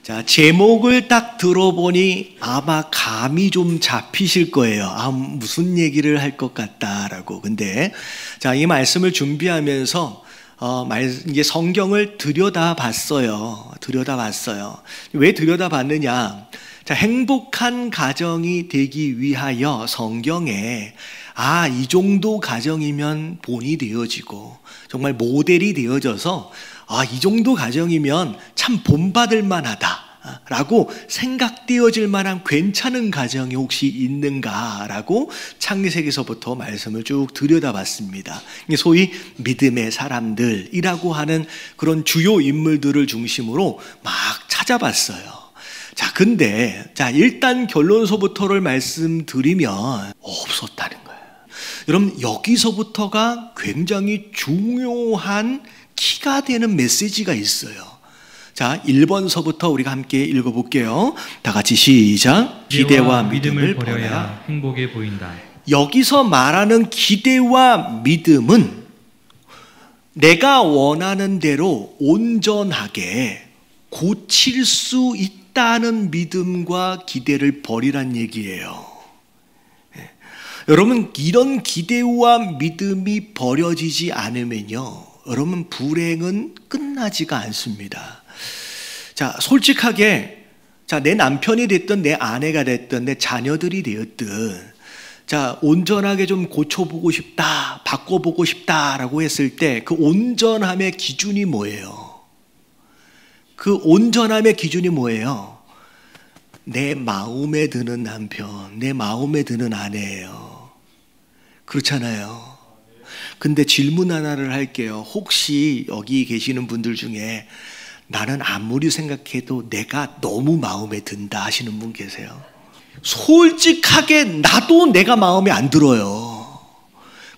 자, 제목을 딱 들어보니 아마 감이 좀 잡히실 거예요. 아, 무슨 얘기를 할 것 같다라고. 근데 자, 이 말씀을 준비하면서 이게 성경을 들여다봤어요. 왜 들여다봤느냐? 자, 행복한 가정이 되기 위하여 성경에 이 정도 가정이면 본이 되어지고 정말 모델이 되어져서 이 정도 가정이면 참 본받을 만하다 라고 생각되어질 만한 괜찮은 가정이 혹시 있는가라고 창세기서부터 말씀을 쭉 들여다봤습니다. 소위 믿음의 사람들이라고 하는 그런 주요 인물들을 중심으로 막 찾아봤어요. 자, 근데 일단 결론서부터를 말씀드리면 없었다는 거예요. 여러분, 여기서부터가 굉장히 중요한 키가 되는 메시지가 있어요. 자, 1번서부터 우리가 함께 읽어볼게요. 다 같이 시작. 기대와 믿음을 버려야 행복해 보인다. 여기서 말하는 기대와 믿음은 내가 원하는 대로 온전하게 고칠 수 있다는 믿음과 기대를 버리란 얘기예요. 여러분, 이런 기대와 믿음이 버려지지 않으면요, 여러분, 불행은 끝나지가 않습니다. 자, 솔직하게, 내 남편이 됐든 내 아내가 됐든 내 자녀들이 되었든 온전하게 좀 고쳐보고 싶다, 바꿔보고 싶다라고 했을 때 그 온전함의 기준이 뭐예요? 그 온전함의 기준이 뭐예요? 내 마음에 드는 남편, 내 마음에 드는 아내예요. 그렇잖아요. 근데 질문 하나를 할게요. 혹시 여기 계시는 분들 중에 나는 아무리 생각해도 내가 너무 마음에 든다 하시는 분 계세요? 솔직하게 나도 내가 마음에 안 들어요.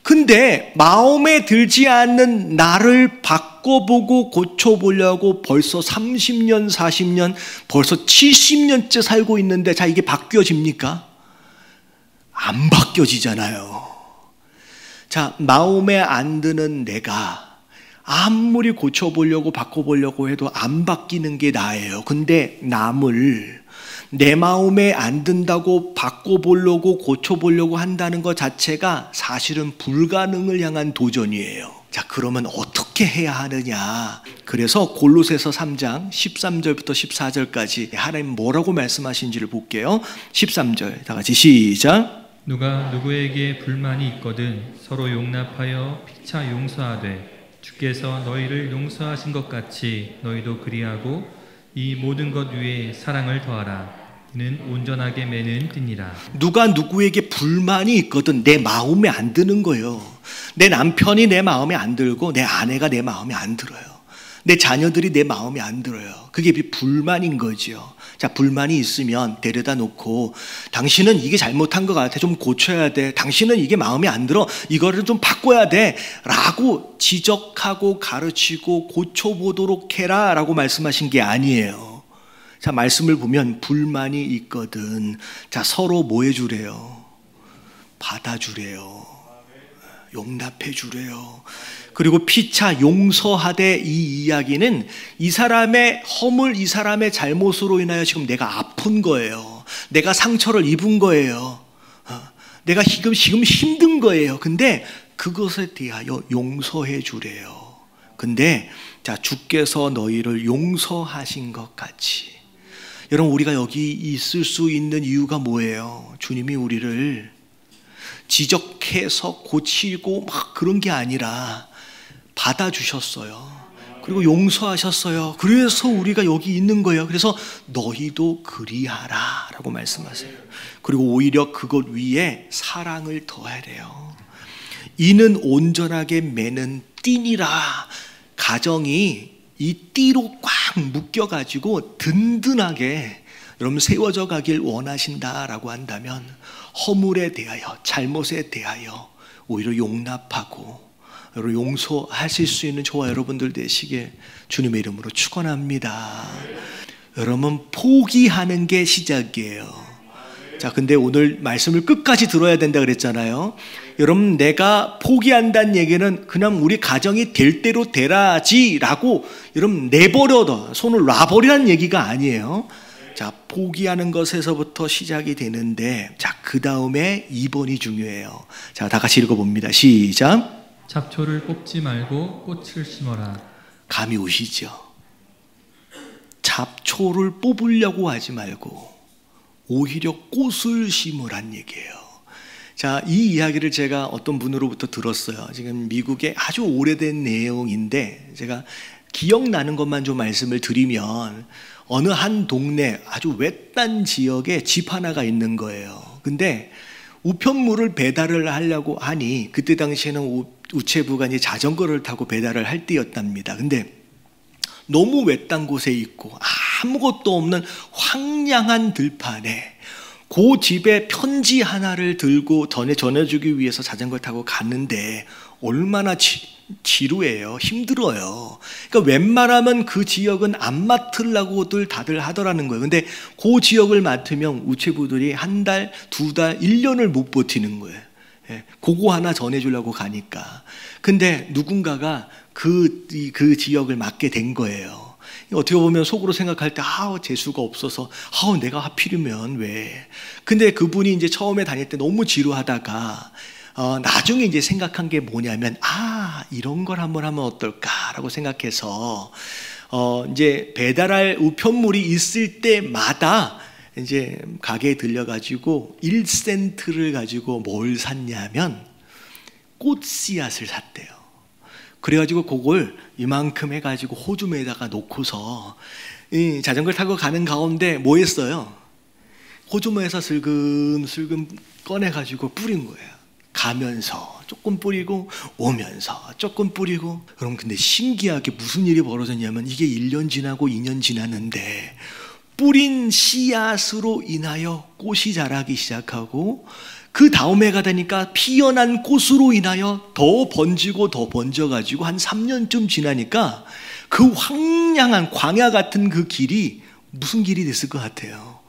근데 마음에 들지 않는 나를 바꿔보고 고쳐보려고 벌써 30년, 40년, 벌써 70년째 살고 있는데 이게 바뀌어집니까? 안 바뀌어지잖아요. 자, 마음에 안 드는 내가 아무리 고쳐보려고 바꿔보려고 해도 안 바뀌는 게 나예요. 근데 남을 내 마음에 안 든다고 바꿔보려고 고쳐보려고 한다는 것 자체가 사실은 불가능을 향한 도전이에요. 자, 그러면 어떻게 해야 하느냐? 그래서 골로새서 3장 13절부터 14절까지 하나님 뭐라고 말씀하신지를 볼게요. 13절 다 같이 시작. 누가 누구에게 불만이 있거든 서로 용납하여 피차 용서하되 주께서 너희를 용서하신 것 같이 너희도 그리하고 이 모든 것 위에 사랑을 더하라. 는 온전하게 매는 띠니라. 누가 누구에게 불만이 있거든 내 마음에 안 드는 거예요. 내 남편이 내 마음에 안 들고 내 아내가 내 마음에 안 들어요. 내 자녀들이 내 마음에 안 들어요. 그게 불만인 거죠. 자, 불만이 있으면 데려다 놓고 당신은 이게 잘못한 것 같아. 좀 고쳐야 돼. 당신은 이게 마음에 안 들어. 이거를 좀 바꿔야 돼. 라고 지적하고 가르치고 고쳐보도록 해라 라고 말씀하신 게 아니에요. 자, 말씀을 보면 불만이 있거든. 자, 서로 뭐 해주래요? 받아주래요. 용납해주래요. 그리고 피차 용서하되 이 이야기는 이 사람의 허물, 이 사람의 잘못으로 인하여 지금 내가 아픈 거예요. 내가 상처를 입은 거예요. 내가 지금 힘든 거예요. 근데 그것에 대하여 용서해 주래요. 근데 자, 주께서 너희를 용서하신 것 같이. 여러분, 우리가 여기 있을 수 있는 이유가 뭐예요? 주님이 우리를 지적해서 고치고 막 그런 게 아니라 받아주셨어요. 그리고 용서하셨어요. 그래서 우리가 여기 있는 거예요. 그래서 너희도 그리하라 라고 말씀하세요. 그리고 오히려 그것 위에 사랑을 더해야 돼요. 이는 온전하게 매는 띠니라. 가정이 이 띠로 꽉 묶여가지고 든든하게 여러분 세워져 가길 원하신다라고 한다면 허물에 대하여, 잘못에 대하여 오히려 용납하고 여러분 용서하실 수 있는 저와 여러분들 되시길 주님의 이름으로 축원합니다. 여러분, 포기하는 게 시작이에요. 자, 근데 오늘 말씀을 끝까지 들어야 된다 그랬잖아요. 여러분, 내가 포기한다는 얘기는 그냥 우리 가정이 될 대로 되라지라고 여러분 내버려둬, 손을 놔버리라는 얘기가 아니에요. 자, 포기하는 것에서부터 시작이 되는데, 자, 그 다음에 2번이 중요해요. 자, 다 같이 읽어봅니다. 시작. 잡초를 뽑지 말고 꽃을 심어라. 감이 오시죠? 잡초를 뽑으려고 하지 말고 오히려 꽃을 심으란 얘기예요. 자, 이 이야기를 제가 어떤 분으로부터 들었어요. 지금 미국의 아주 오래된 내용인데 제가 기억나는 것만 좀 말씀을 드리면, 어느 한 동네 아주 외딴 지역에 집 하나가 있는 거예요. 근데 우편물을 배달을 하려고 하니, 그때 당시에는 우체부가 이제 자전거를 타고 배달을 할 때였답니다. 근데 너무 외딴 곳에 있고 아무것도 없는 황량한 들판에 그 집에 편지 하나를 들고 전해주기 위해서 자전거 타고 갔는데 얼마나 지루해요. 힘들어요. 그러니까 웬만하면 그 지역은 안 맡으려고들 다들 하더라는 거예요. 근데 그 지역을 맡으면 우체부들이 한 달, 두 달, 1년을 못 버티는 거예요. 그거 하나 전해주려고 가니까. 근데 누군가가 그 지역을 맡게 된 거예요. 어떻게 보면 속으로 생각할 때, 재수가 없어서, 내가 하필이면 왜. 근데 그분이 이제 처음에 다닐 때 너무 지루하다가, 나중에 이제 생각한 게 뭐냐면, 이런 걸 한번 하면 어떨까라고 생각해서, 이제 배달할 우편물이 있을 때마다 이제 가게에 들려가지고 1센트를 가지고 뭘 샀냐면 꽃씨앗을 샀대요. 그래가지고 그걸 이만큼 해가지고 호주머니에다가 놓고서 이 자전거를 타고 가는 가운데 뭐 했어요? 호주머니에서 슬금슬금 꺼내가지고 뿌린 거예요. 가면서 조금 뿌리고 오면서 조금 뿌리고. 그럼 근데 신기하게 무슨 일이 벌어졌냐면, 이게 1년 지나고 2년 지났는데 뿌린 씨앗으로 인하여 꽃이 자라기 시작하고, 그 다음 해가 되니까 피어난 꽃으로 인하여 더 번지고 더 번져가지고 한 3년쯤 지나니까 그 황량한 광야 같은 그 길이 무슨 길이 됐을 것 같아요?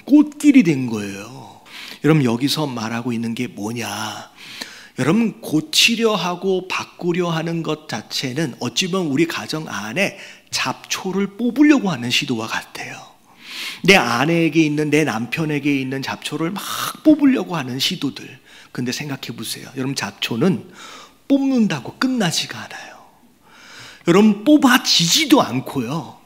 꽃길이 된 거예요. 여러분, 여기서 말하고 있는 게 뭐냐? 여러분, 고치려 하고 바꾸려 하는 것 자체는 어찌 보면 우리 가정 안에 잡초를 뽑으려고 하는 시도와 같아요. 내 아내에게 있는, 내 남편에게 있는 잡초를 막 뽑으려고 하는 시도들. 근데 생각해 보세요. 여러분, 잡초는 뽑는다고 끝나지가 않아요. 여러분, 뽑아지지도 않고요.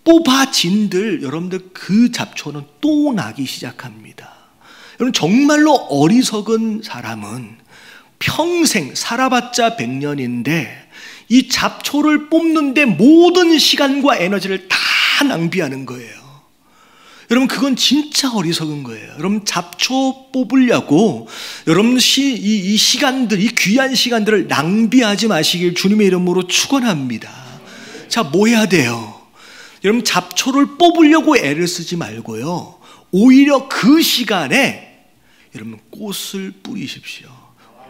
뽑아진들 여러분들 그 잡초는 또 나기 시작합니다. 여러분, 정말로 어리석은 사람은 평생 살아봤자 100년인데 이 잡초를 뽑는데 모든 시간과 에너지를 다 낭비하는 거예요. 여러분, 그건 진짜 어리석은 거예요. 여러분, 잡초 뽑으려고 여러분 이 시간들, 이 귀한 시간들을 낭비하지 마시길 주님의 이름으로 축원합니다. 자, 뭐 해야 돼요? 여러분, 잡초를 뽑으려고 애를 쓰지 말고요, 오히려 그 시간에 여러분 꽃을 뿌리십시오.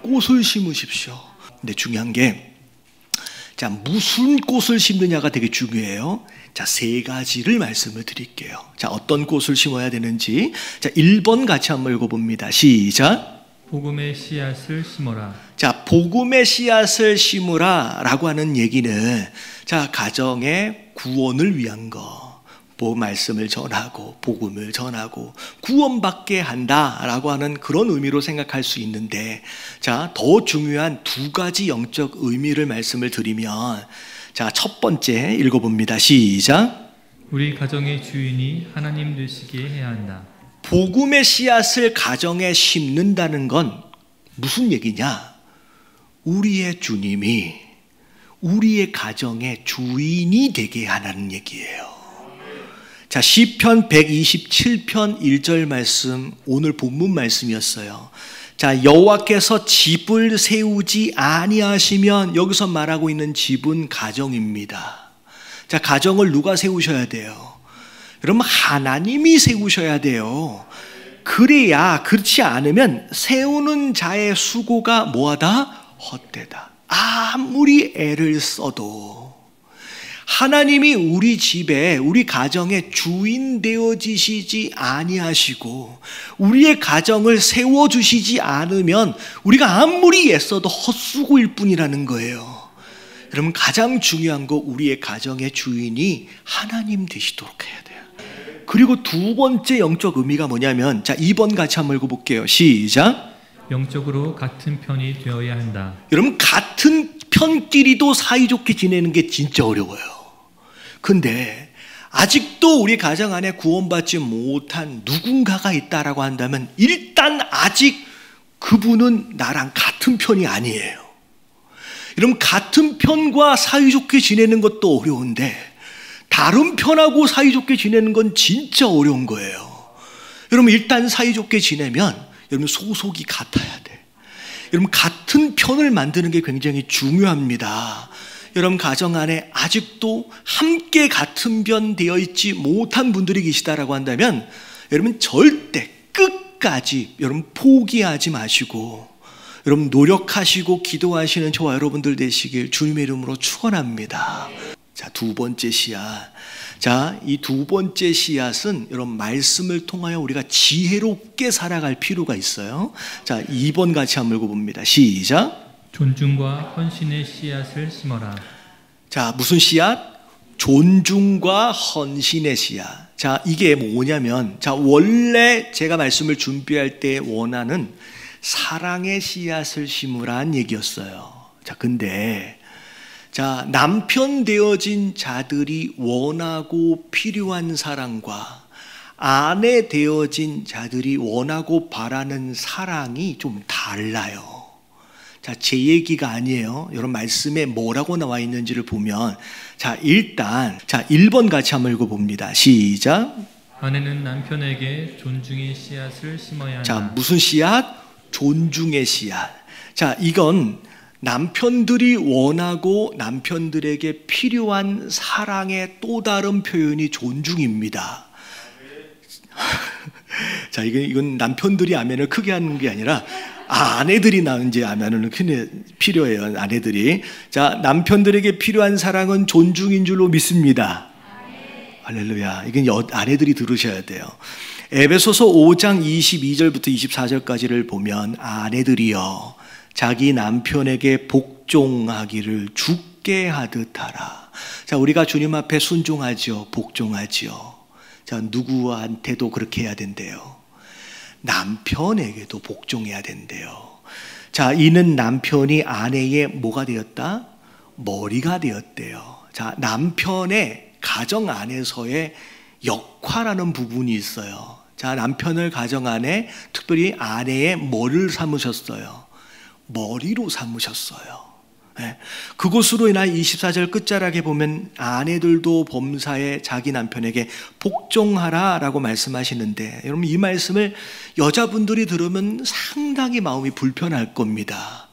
꽃을 심으십시오. 근데 중요한 게, 자, 무슨 꽃을 심느냐가 되게 중요해요. 자, 3가지를 말씀을 드릴게요. 자, 어떤 꽃을 심어야 되는지. 자, 1번 같이 한번 읽어봅니다. 시작. 복음의 씨앗을 심어라. 자, 복음의 씨앗을 심으라 라고 하는 얘기는, 자, 가정의 구원을 위한 거, 말씀을 전하고 복음을 전하고 구원받게 한다라고 하는 그런 의미로 생각할 수 있는데, 자, 더 중요한 2가지 영적 의미를 말씀을 드리면, 자, 첫 번째 읽어봅니다. 시작. 우리 가정의 주인이 하나님 되시게 해야 한다. 복음의 씨앗을 가정에 심는다는 건 무슨 얘기냐? 우리의 주님이 우리의 가정의 주인이 되게 하라는 얘기예요. 자, 시편 127편 1절 말씀, 오늘 본문 말씀이었어요. 자, 여호와께서 집을 세우지 아니하시면, 여기서 말하고 있는 집은 가정입니다. 자, 가정을 누가 세우셔야 돼요? 여러분, 하나님이 세우셔야 돼요. 그래야, 그렇지 않으면 세우는 자의 수고가 뭐하다? 헛되다. 아무리 애를 써도 하나님이 우리 집에, 우리 가정의 주인 되어지시지 아니하시고 우리의 가정을 세워주시지 않으면 우리가 아무리 애써도 헛수고일 뿐이라는 거예요. 여러분, 가장 중요한 거 우리의 가정의 주인이 하나님 되시도록 해야 돼요. 그리고 두 번째 영적 의미가 뭐냐면, 자, 2번 같이 한번 읽어볼게요. 시작. 영적으로 같은 편이 되어야 한다. 여러분, 같은 편끼리도 사이좋게 지내는 게 진짜 어려워요. 근데 아직도 우리 가정 안에 구원받지 못한 누군가가 있다라고 한다면 일단 아직 그분은 나랑 같은 편이 아니에요. 여러분, 같은 편과 사이좋게 지내는 것도 어려운데 다른 편하고 사이좋게 지내는 건 진짜 어려운 거예요. 여러분, 일단 사이좋게 지내면 여러분 소속이 같아야 돼. 여러분, 같은 편을 만드는 게 굉장히 중요합니다. 여러분, 가정 안에 아직도 함께 같은 편 되어 있지 못한 분들이 계시다라고 한다면 여러분 절대 끝까지 여러분 포기하지 마시고 여러분 노력하시고 기도하시는 저와 여러분들 되시길 주님의 이름으로 축원합니다. 자, 두 번째 씨앗. 자, 이 두 번째 씨앗은 여러분 말씀을 통하여 우리가 지혜롭게 살아갈 필요가 있어요. 자, 2번 같이 한번 읽어봅니다. 시작. 존중과 헌신의 씨앗을 심어라. 자, 무슨 씨앗? 존중과 헌신의 씨앗. 자, 이게 뭐냐면, 자, 원래 제가 말씀을 준비할 때 원하는 사랑의 씨앗을 심으라는 얘기였어요. 자, 근데 자, 남편 되어진 자들이 원하고 필요한 사랑과 아내 되어진 자들이 원하고 바라는 사랑이 좀 달라요. 자, 제 얘기가 아니에요. 여러분, 말씀에 뭐라고 나와 있는지를 보면, 자, 일단, 자, 1번 같이 한번 읽어봅니다. 시작. 아내는 남편에게 존중의 씨앗을 심어야 한다. 자, 무슨 씨앗? 존중의 씨앗. 자, 이건 남편들이 원하고 남편들에게 필요한 사랑의 또 다른 표현이 존중입니다. 자, 이건 남편들이 아멘을 크게 하는 게 아니라 아내들이 이제 아멘을 필요해요. 아내들이. 자, 남편들에게 필요한 사랑은 존중인 줄로 믿습니다. 할렐루야. 이건 아내들이 들으셔야 돼요. 에베소서 5장 22절부터 24절까지를 보면 아내들이여 자기 남편에게 복종하기를 주께 하듯 하라. 자, 우리가 주님 앞에 순종하죠. 복종하죠. 자, 누구한테도 그렇게 해야 된대요. 남편에게도 복종해야 된대요. 자, 이는 남편이 아내의 뭐가 되었다? 머리가 되었대요. 자, 남편의 가정 안에서의 역할하는 부분이 있어요. 자, 남편을 가정 안에 특별히 아내의 뭐를 삼으셨어요? 머리로 삼으셨어요. 네. 그것으로 인하여 24절 끝자락에 보면 아내들도 범사에 자기 남편에게 복종하라 라고 말씀하시는데, 여러분 이 말씀을 여자분들이 들으면 상당히 마음이 불편할 겁니다.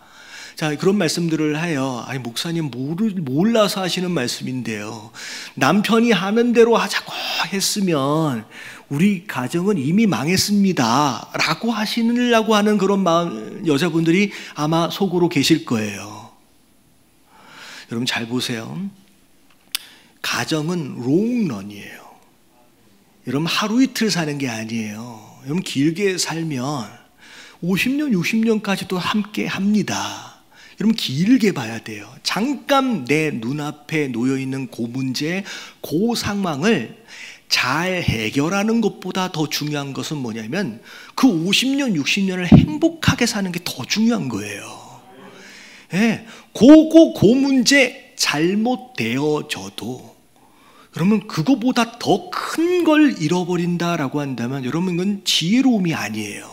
자, 그런 말씀들을 해요. 아니, 목사님 몰라서 하시는 말씀인데요. 남편이 하는 대로 하자고 했으면 우리 가정은 이미 망했습니다 라고 하시려고 하는 그런 마음, 여자분들이 아마 속으로 계실 거예요. 여러분 잘 보세요. 가정은 롱런이에요. 여러분 하루 이틀 사는 게 아니에요. 여러분 길게 살면 50년, 60년까지도 함께 합니다. 여러분 길게 봐야 돼요. 잠깐 내 눈앞에 놓여있는 그 문제, 그 상황을 잘 해결하는 것보다 더 중요한 것은 뭐냐면 그 50년, 60년을 행복하게 사는 게 더 중요한 거예요. 예, 그 문제 잘못되어져도 여러분 그거보다 더 큰 걸 잃어버린다라고 한다면 여러분 그건 지혜로움이 아니에요.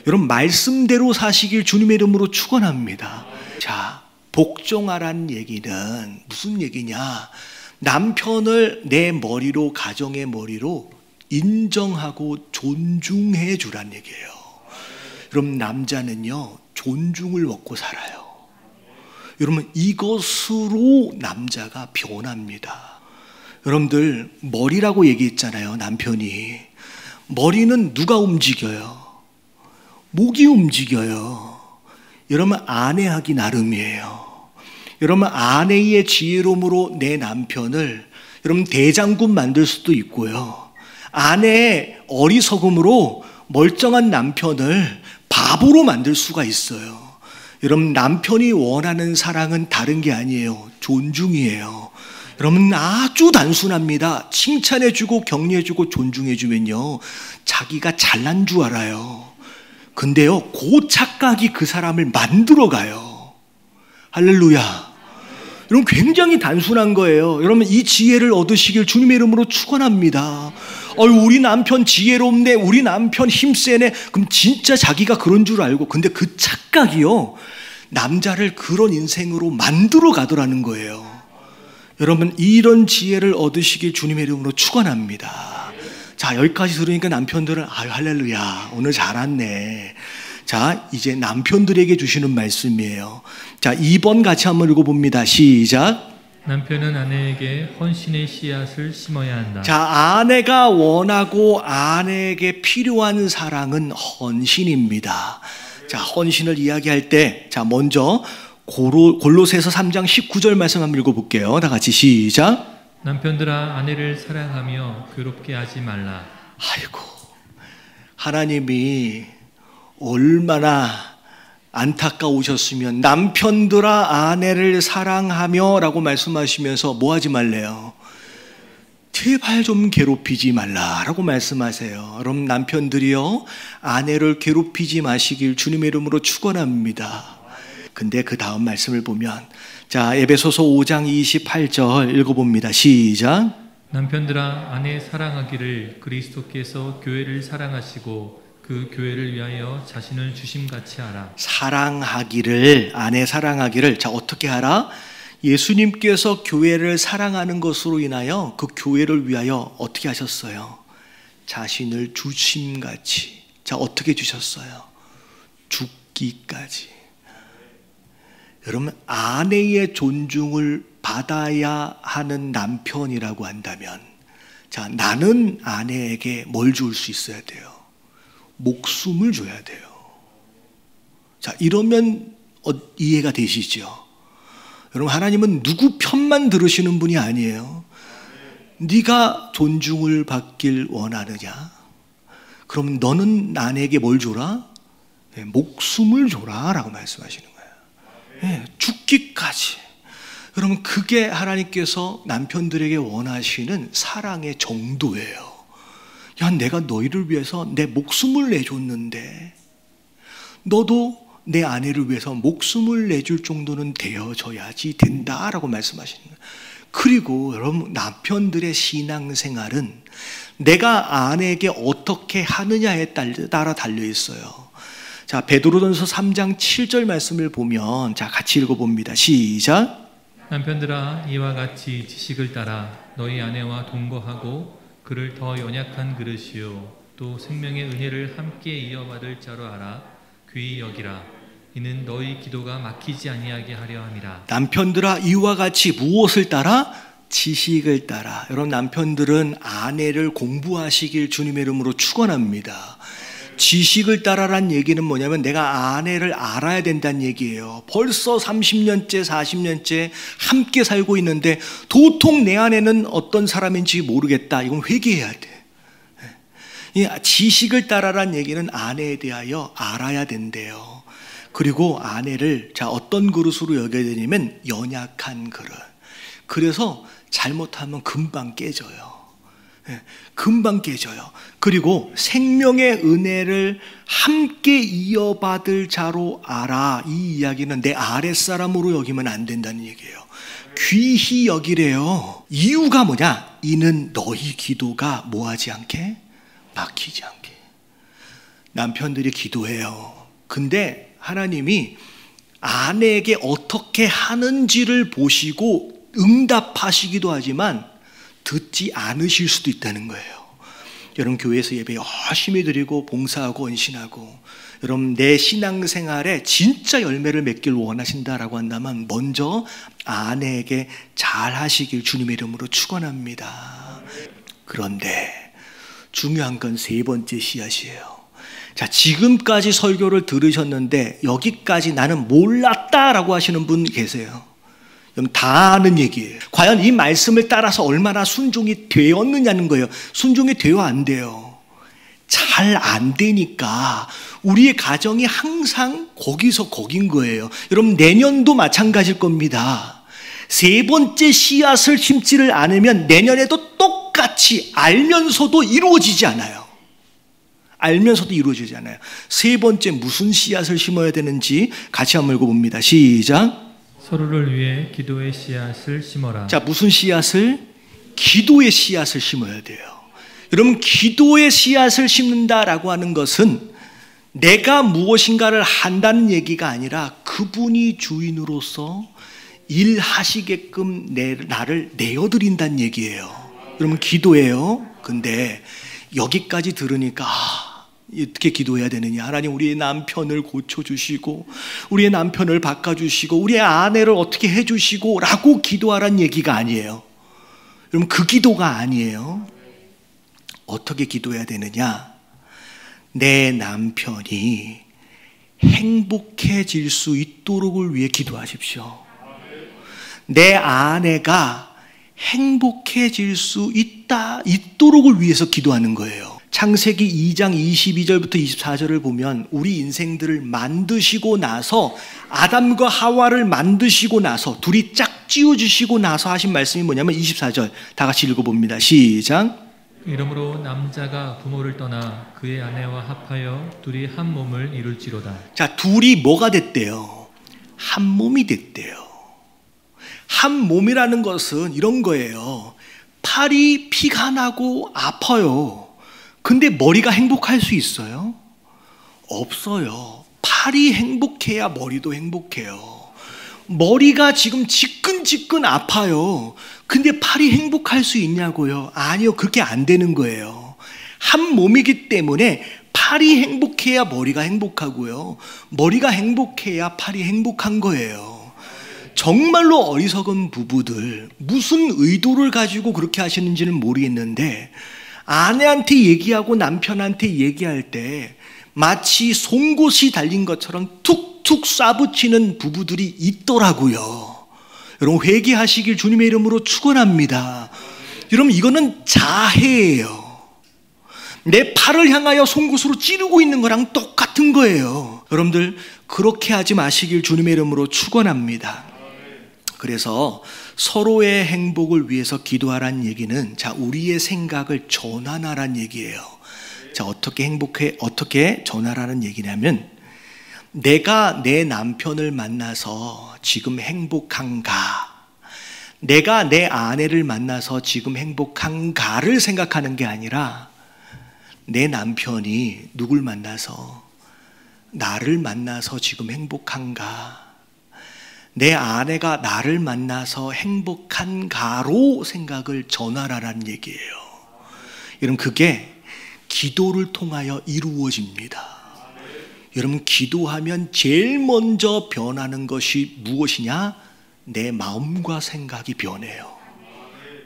여러분 말씀대로 사시길 주님의 이름으로 축원합니다. 자, 복종하라는 얘기는 무슨 얘기냐? 남편을 내 머리로, 가정의 머리로 인정하고 존중해 주란 얘기예요. 여러분 남자는요 존중을 먹고 살아요. 여러분 이것으로 남자가 변합니다. 여러분들 머리라고 얘기했잖아요. 남편이 머리는 누가 움직여요? 목이 움직여요. 여러분 아내하기 나름이에요. 여러분 아내의 지혜로움으로 내 남편을 여러분 대장군 만들 수도 있고요. 아내의 어리석음으로 멀쩡한 남편을 바보로 만들 수가 있어요. 여러분 남편이 원하는 사랑은 다른 게 아니에요. 존중이에요. 여러분 아주 단순합니다. 칭찬해주고 격려해주고 존중해주면요 자기가 잘난 줄 알아요. 근데요 그 착각이 그 사람을 만들어가요. 할렐루야. 여러분 굉장히 단순한 거예요. 여러분 이 지혜를 얻으시길 주님의 이름으로 축원합니다. 우리 남편 지혜롭네, 우리 남편 힘세네. 그럼 진짜 자기가 그런 줄 알고, 근데 그 착각이요 남자를 그런 인생으로 만들어 가더라는 거예요. 여러분 이런 지혜를 얻으시길 주님의 이름으로 축원합니다. 자 여기까지 들으니까 남편들은 아유 할렐루야 오늘 잘 왔네. 자 이제 남편들에게 주시는 말씀이에요. 자 2번 같이 한번 읽어봅니다. 시작. 남편은 아내에게 헌신의 씨앗을 심어야 한다. 자 아내가 원하고 아내에게 필요한 사랑은 헌신입니다. 자 헌신을 이야기할 때 자 먼저 골로새서 3장 19절 말씀 한번 읽어볼게요. 다 같이 시작. 남편들아 아내를 사랑하며 괴롭게 하지 말라. 아이고 하나님이 얼마나 안타까우셨으면 남편들아 아내를 사랑하며 라고 말씀하시면서 뭐 하지 말래요? 제발 좀 괴롭히지 말라라고 말씀하세요. 여러분 남편들이요 아내를 괴롭히지 마시길 주님의 이름으로 축원합니다. 근데 그 다음 말씀을 보면 자 에베소서 5장 28절 읽어봅니다. 시작. 남편들아 아내 사랑하기를 그리스도께서 교회를 사랑하시고 그 교회를 위하여 자신을 주심같이 하라. 사랑하기를 아내 사랑하기를 자 어떻게 하라? 예수님께서 교회를 사랑하는 것으로 인하여 그 교회를 위하여 어떻게 하셨어요? 자신을 주심같이. 자 어떻게 주셨어요? 죽기까지. 여러분 아내의 존중을 받아야 하는 남편이라고 한다면 자 나는 아내에게 뭘 줄 수 있어야 돼요? 목숨을 줘야 돼요. 자 이러면 이해가 되시죠? 여러분 하나님은 누구 편만 들으시는 분이 아니에요. 네가 존중을 받길 원하느냐? 그럼 너는 아내에게 뭘 줘라? 네, 목숨을 줘라 라고 말씀하시는 거예요. 네, 죽기까지. 여러분 그게 하나님께서 남편들에게 원하시는 사랑의 정도예요. 야 내가 너희를 위해서 내 목숨을 내줬는데 너도 내 아내를 위해서 목숨을 내줄 정도는 되어져야지 된다라고 말씀하시는 거예요. 그리고 여러분 남편들의 신앙생활은 내가 아내에게 어떻게 하느냐에 따라 달려있어요. 자 베드로전서 3장 7절 말씀을 보면 자 같이 읽어봅니다. 시작. 남편들아 이와 같이 지식을 따라 너희 아내와 동거하고 그를 더 연약한 그릇이요 또 생명의 은혜를 함께 이어받을 자로 알아 귀히 여기라. 이는 너희 기도가 막히지 아니하게 하려 함이라. 남편들아 이와 같이 무엇을 따라? 지식을 따라. 여러분 남편들은 아내를 공부하시길 주님의 이름으로 축원합니다. 지식을 따라란 얘기는 뭐냐면 내가 아내를 알아야 된다는 얘기예요. 벌써 30년째 40년째 함께 살고 있는데 도통 내 아내는 어떤 사람인지 모르겠다. 이건 회개해야 돼. 이 지식을 따라란 얘기는 아내에 대하여 알아야 된대요. 그리고 아내를 자 어떤 그릇으로 여겨야 되냐면 연약한 그릇. 그래서 잘못하면 금방 깨져요. 금방 깨져요. 그리고 생명의 은혜를 함께 이어받을 자로 알아. 이 이야기는 내 아랫사람으로 여기면 안 된다는 얘기예요. 귀히 여기래요. 이유가 뭐냐? 이는 너희 기도가 뭐하지 않게? 막히지 않게. 남편들이 기도해요. 근데 하나님이 아내에게 어떻게 하는지를 보시고 응답하시기도 하지만 듣지 않으실 수도 있다는 거예요. 여러분 교회에서 예배 열심히 드리고 봉사하고 헌신하고 여러분 내 신앙생활에 진짜 열매를 맺길 원하신다라고 한다면 먼저 아내에게 잘 하시길 주님의 이름으로 축원합니다. 그런데 중요한 건 세 번째 씨앗이에요. 자 지금까지 설교를 들으셨는데 여기까지 나는 몰랐다라고 하시는 분 계세요. 여러분 다 아는 얘기예요. 과연 이 말씀을 따라서 얼마나 순종이 되었느냐는 거예요. 순종이 되어 안 돼요. 잘 안 되니까 우리의 가정이 항상 거기서 거긴 거예요. 여러분 내년도 마찬가지일 겁니다. 세 번째 씨앗을 심지를 않으면 내년에도 똑같이 알면서도 이루어지지 않아요. 알면서도 이루어지지 않아요. 세 번째 무슨 씨앗을 심어야 되는지 같이 한번 읽어봅니다. 시작. 서로를 위해 기도의 씨앗을 심어라. 자, 무슨 씨앗을? 기도의 씨앗을 심어야 돼요. 여러분 기도의 씨앗을 심는다라고 하는 것은 내가 무엇인가를 한다는 얘기가 아니라 그분이 주인으로서 일하시게끔 나를 내어드린다는 얘기예요. 여러분 기도예요. 근데 여기까지 들으니까 어떻게 기도해야 되느냐. 하나님 우리의 남편을 고쳐주시고 우리의 남편을 바꿔주시고 우리의 아내를 어떻게 해주시고 라고 기도하라는 얘기가 아니에요. 여러분 그 기도가 아니에요. 어떻게 기도해야 되느냐. 내 남편이 행복해질 수 있도록을 위해 기도하십시오. 내 아내가 행복해질 수 있도록을 위해서 기도하는 거예요. 창세기 2장 22절부터 24절을 보면 우리 인생들을 만드시고 나서 아담과 하와를 만드시고 나서 둘이 짝지어 주시고 나서 하신 말씀이 뭐냐면 24절 다 같이 읽어봅니다. 시작. 이러므로 남자가 부모를 떠나 그의 아내와 합하여 둘이 한 몸을 이룰지로다. 자, 둘이 뭐가 됐대요? 한 몸이 됐대요. 한 몸이라는 것은 이런 거예요. 팔이 피가 나고 아파요. 근데 머리가 행복할 수 있어요? 없어요. 팔이 행복해야 머리도 행복해요. 머리가 지금 지끈지끈 아파요. 근데 팔이 행복할 수 있냐고요? 아니요. 그렇게 안 되는 거예요. 한 몸이기 때문에 팔이 행복해야 머리가 행복하고요. 머리가 행복해야 팔이 행복한 거예요. 정말로 어리석은 부부들 무슨 의도를 가지고 그렇게 하시는지는 모르겠는데 아내한테 얘기하고 남편한테 얘기할 때 마치 송곳이 달린 것처럼 툭툭 쏴붙이는 부부들이 있더라고요. 여러분 회개하시길 주님의 이름으로 축원합니다. 여러분 이거는 자해예요. 내 팔을 향하여 송곳으로 찌르고 있는 거랑 똑같은 거예요. 여러분들 그렇게 하지 마시길 주님의 이름으로 축원합니다. 그래서 서로의 행복을 위해서 기도하라는 얘기는 자 우리의 생각을 전환하라는 얘기예요. 자 어떻게 전환하라는 얘기냐면 내가 내 남편을 만나서 지금 행복한가, 내가 내 아내를 만나서 지금 행복한가를 생각하는 게 아니라 내 남편이 누굴 만나서 나를 만나서 지금 행복한가, 내 아내가 나를 만나서 행복한가로 생각을 전환하라는 얘기예요. 여러분 그게 기도를 통하여 이루어집니다. 여러분 기도하면 제일 먼저 변하는 것이 무엇이냐? 내 마음과 생각이 변해요.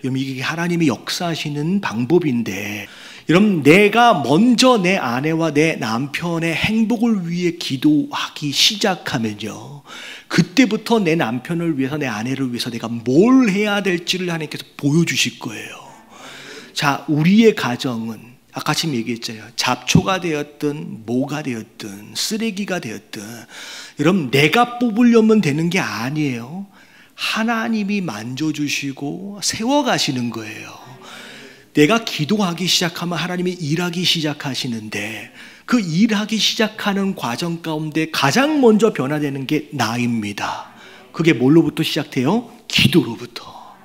여러분 이게 하나님이 역사하시는 방법인데 여러분 내가 먼저 내 아내와 내 남편의 행복을 위해 기도하기 시작하면요 그때부터 내 남편을 위해서 내 아내를 위해서 내가 뭘 해야 될지를 하나님께서 보여주실 거예요. 자 우리의 가정은 아까 지금 얘기했잖아요. 잡초가 되었든 뭐가 되었든 쓰레기가 되었든 여러분 내가 뽑으려면 되는 게 아니에요. 하나님이 만져주시고 세워가시는 거예요. 내가 기도하기 시작하면 하나님이 일하기 시작하시는데 그 일하기 시작하는 과정 가운데 가장 먼저 변화되는 게 나입니다. 그게 뭘로부터 시작돼요? 기도로부터.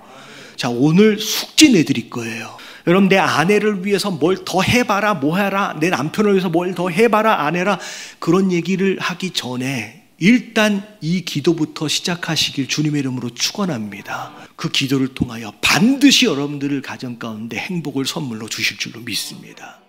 자 오늘 숙제 내드릴 거예요. 여러분 내 아내를 위해서 뭘 더 해봐라 뭐 해라, 내 남편을 위해서 뭘 더 해봐라 안 해라 그런 얘기를 하기 전에 일단 이 기도부터 시작하시길 주님의 이름으로 축원합니다. 그 기도를 통하여 반드시 여러분들을 가정 가운데 행복을 선물로 주실 줄로 믿습니다.